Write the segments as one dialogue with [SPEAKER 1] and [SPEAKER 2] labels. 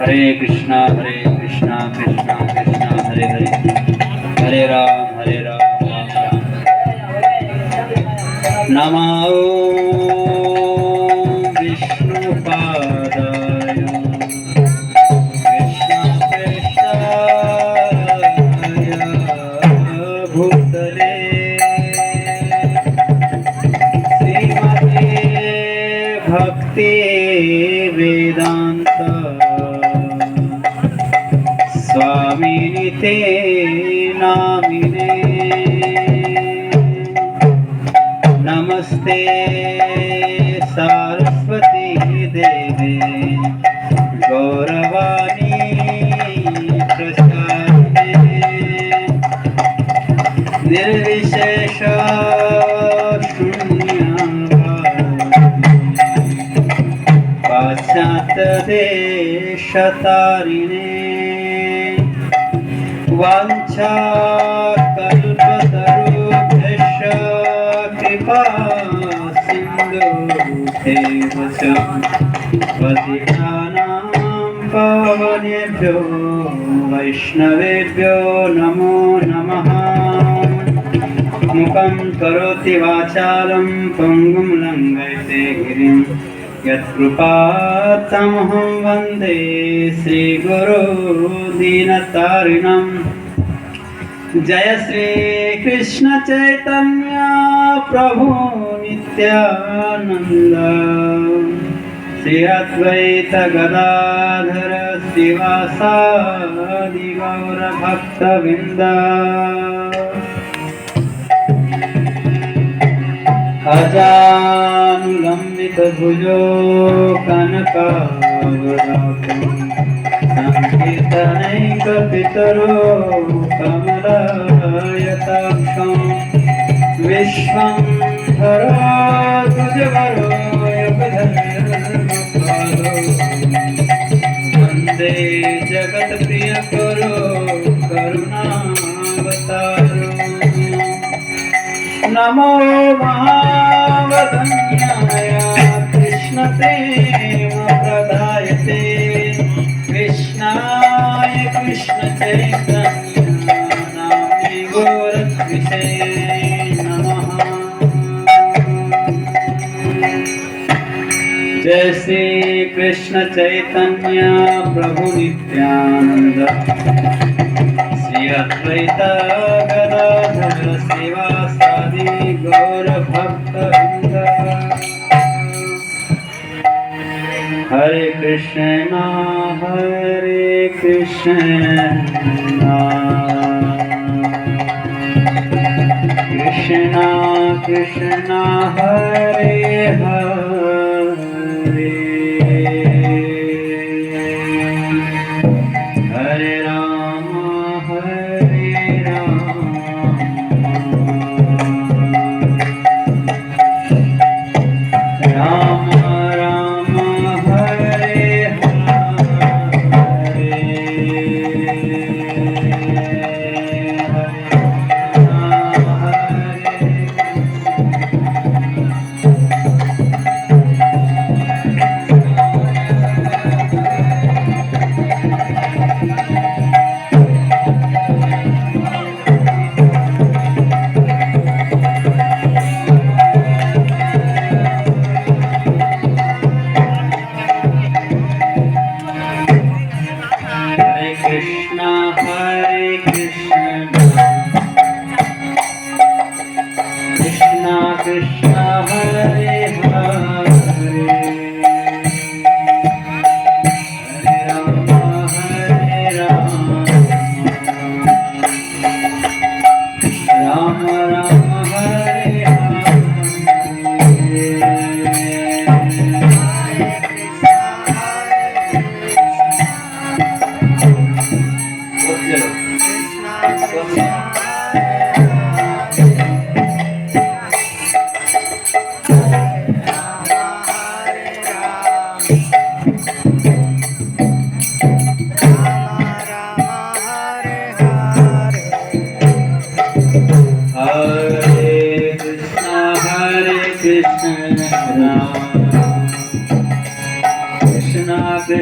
[SPEAKER 1] हरे कृष्णा कृष्णा कृष्णा हरे हरे, हरे राम राम राम। नमो विष्णुपादाय कृष्णप्रेष्ठाय भूतले श्रीमते भक्ति वेदांत स्वामिनिते नामिने। नमस्ते सरस्वती देवे गौरवाणी प्रचारिणे निर्विशेष शून्यवादी पाश्चात्यदेशतारिणे वाञ्छाकल्पतरुभ्यश्च कृपा सिन्धुभ्यैव च पतितानां पावनेभ्यो वैष्णवेभ्यो नमो नमः। मुखं करोति वाचालं पङ्गुं लङ्घयते गिरिं यत्कृपात्तमहं वन्दे श्रीगुरो दीनतारिणम्। जय श्री कृष्ण चैतन्य प्रभु नित्यानंद, श्री अद्वैत गदाधर शिवासादि गौर भक्तवृंद। अजानुलंबित भुजो कनकावदातो संकीर्तनैकपितरो कमलायताक्षं विश्वंभरो द्विजवरो युगधर्मपालो वन्दे जगत्प्रियकरो करुणावतारो। नमो महावदन्याय कृष्णप्रेमप्रदायते कृष्णाय कृष्ण चैतन्य नामे गौरद्विषे नमः। जय श्री कृष्ण चैतन्य प्रभु नित्यानंद, श्री अद्वैत गदाधर शिवासादि गौर भक्तवृंद। हरे कृष्णा कृष्णा कृष्णा हरे हरे, हरे Ram Ram Ram Hare Hare,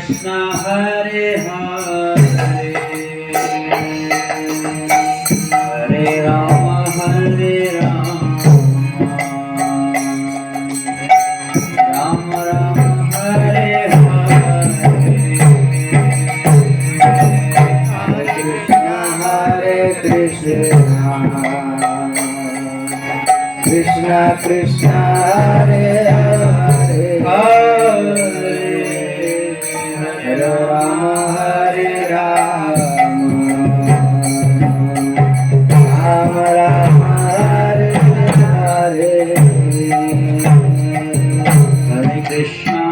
[SPEAKER 1] Krishna Hare Hare Hare Rama Hare Rama Rama Rama Hare Hare Hare Krishna Krishna Krishna Hare Hare Hare Rama Hare Rama Rama Rama Hare Hare Hare Krishna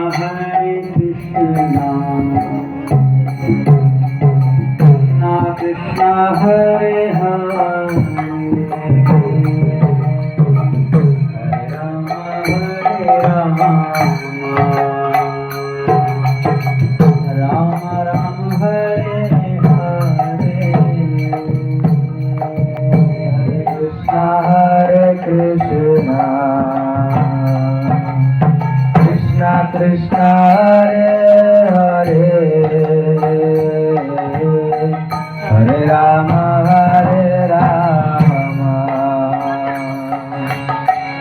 [SPEAKER 1] Krishna Hare Hare Krishna Hare Hare Hare Rama Hare Rama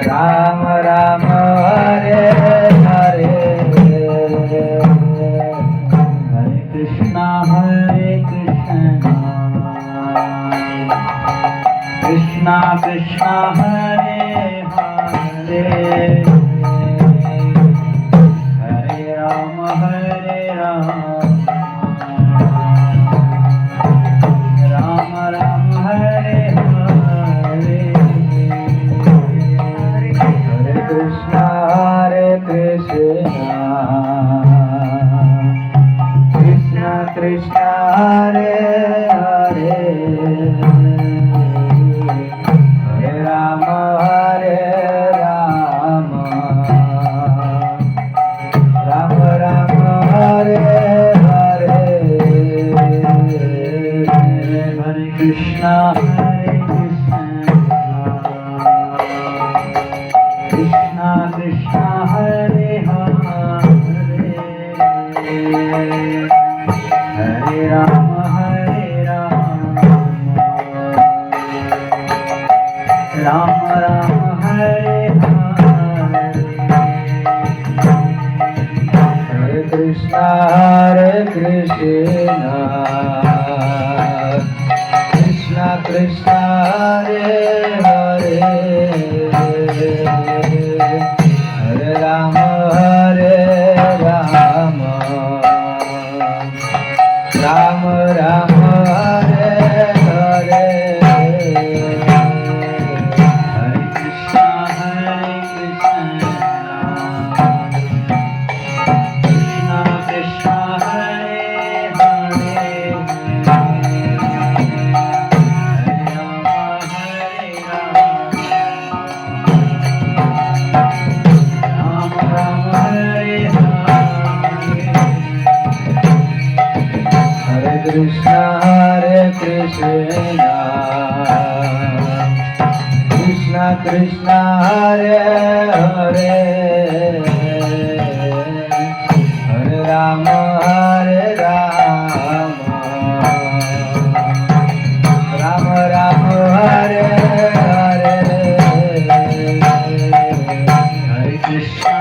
[SPEAKER 1] Rama Rama Hare Hare Hare Krishna Krishna Krishna Hare Hare Krishna Hare Hare Hare Rama Hare Rama Rama Rama Hare Hare Hare Krishna Krishna Krishna Hare Hare Hare Rama Hare Rama Rama Rama Hare Hare Hare Krishna Krishna Krishna Hare Hare Hare Rama Hare Rama Rama Rama Hare Hare Hare Krishna Krishna Krishna Hare Hare Hare Rama Hare Rama Rama Rama Hare Hare Hare Krishna Krishna Krishna Hare Hare Hare Rama Hare Rama Rama Rama Hare Hare Hare Krishna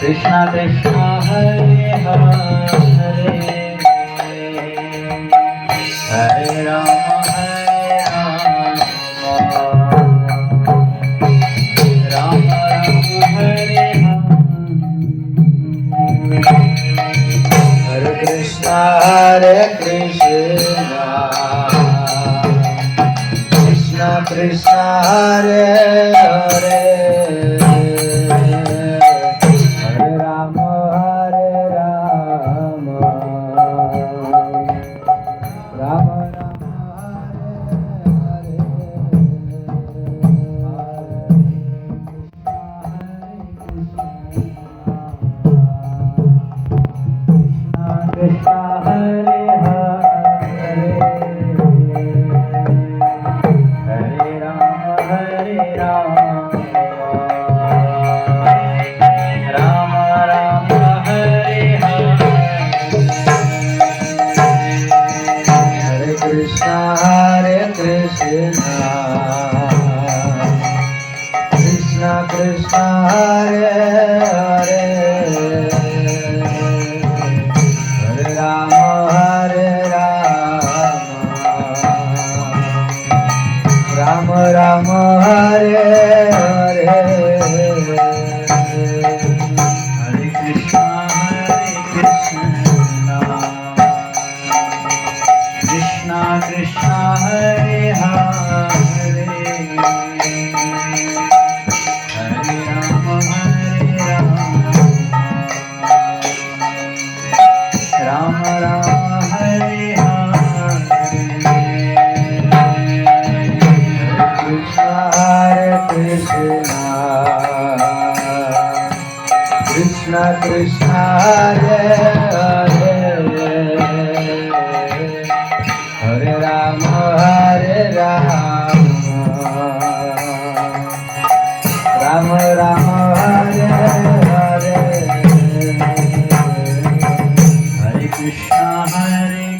[SPEAKER 1] Krishna Krishna Hare Hare Hare Rama Hare Rama Rama Rama Hare Hare Krishna Krishna Krishna Hare Hare Hare Rama Hare Rama
[SPEAKER 2] Krishna Krishna Hare Hare Hare Rama Rama Rama Hare Hare Hare Krishna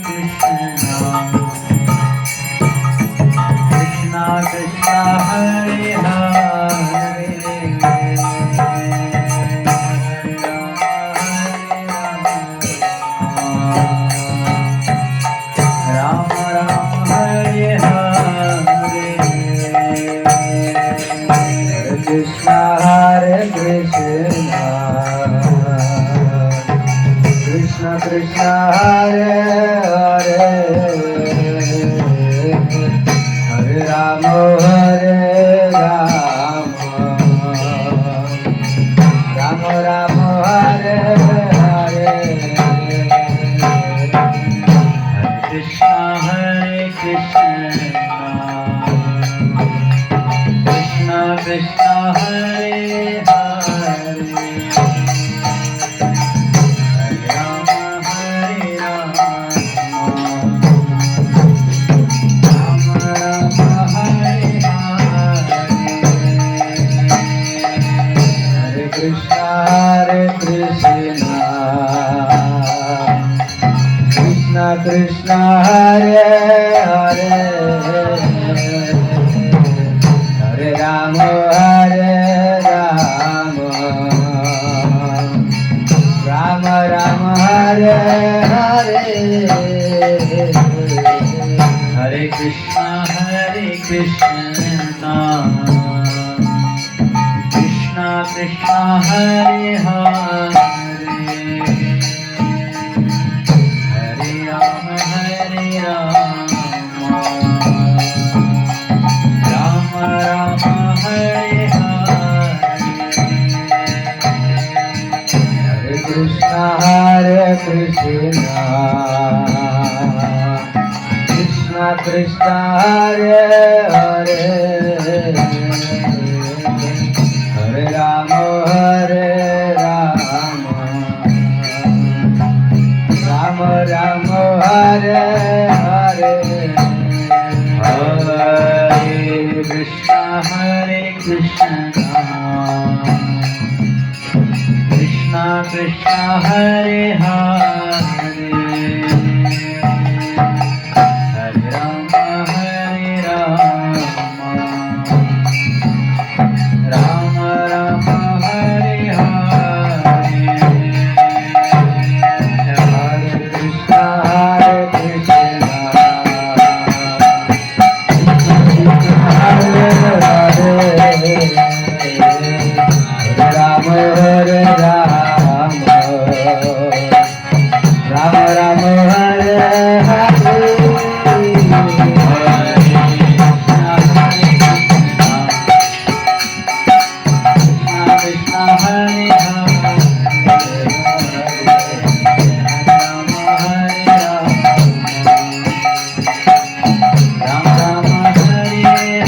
[SPEAKER 2] Krishna Krishna Hare Hare Rama Rama Hare Hare Hare Krishna Krishna Krishna Hare Hare Hare Rama Rama Rama Hare Hare Krishna Krishna Krishna Hare Hare Krishna Krishna Hare Hare Hare Rama Rama Rama Hare Hare Hare Krishna Krishna Krishna Hare Hare Hare Rama Rama Rama Hare Hare Krishna Krishna Krishna Hare Hare Hare Rama Rama Rama Hare Hare Hare Krishna Krishna Krishna Hare Hare Hare Rama Rama Rama Hare Hare Hare Krishna Hare Hare Rama Hare Rama Rama Rama Hare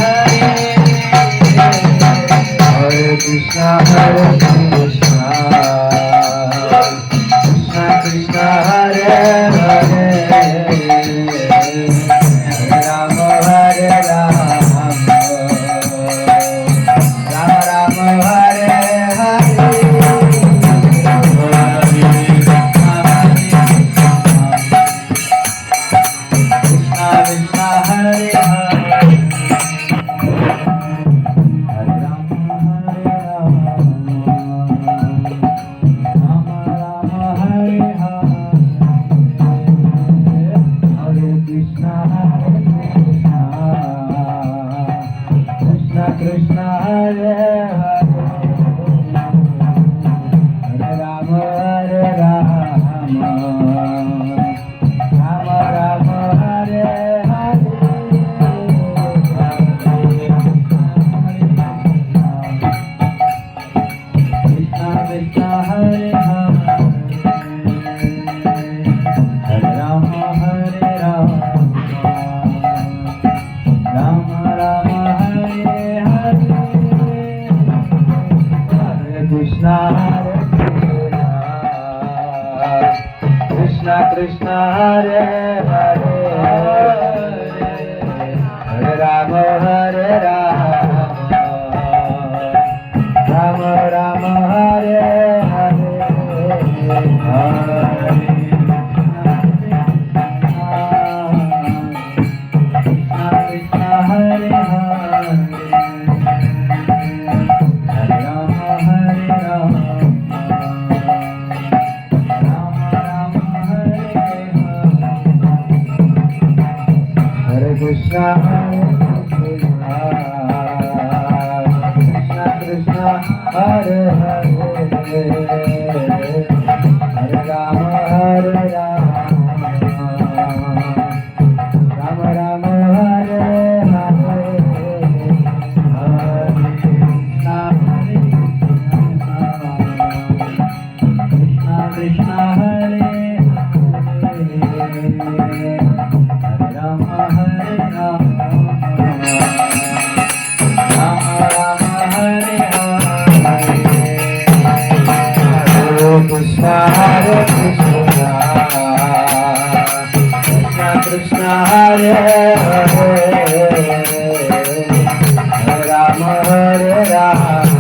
[SPEAKER 2] Hare Krishna Hare Krishna Krishna Krishna Hare Hare Hare Rama Hare Rama Rama Rama Hare Hare Krishna Krishna Hare Hare Krishna Hare Hare Hare Rama Hare Rama Rama Rama Hare Hare Krishna Krishna Hare Hare Hare Rama Hare Rama Rama Rama Hare Hare Krishna Hare Krishna Hare Hare Hare Ram Ram Ram Hare Hare Krishna Hare Hare Hare Ram Ram Ram Hare Hare Krishna Krishna Hare Hare Hare Ram Ram Ram Hare Hare Krishna Hare Hare Ram हरे राम राम राम हरे हरे कृष्ण हरे कृष्ण कृष्ण हरे हरे हरे राम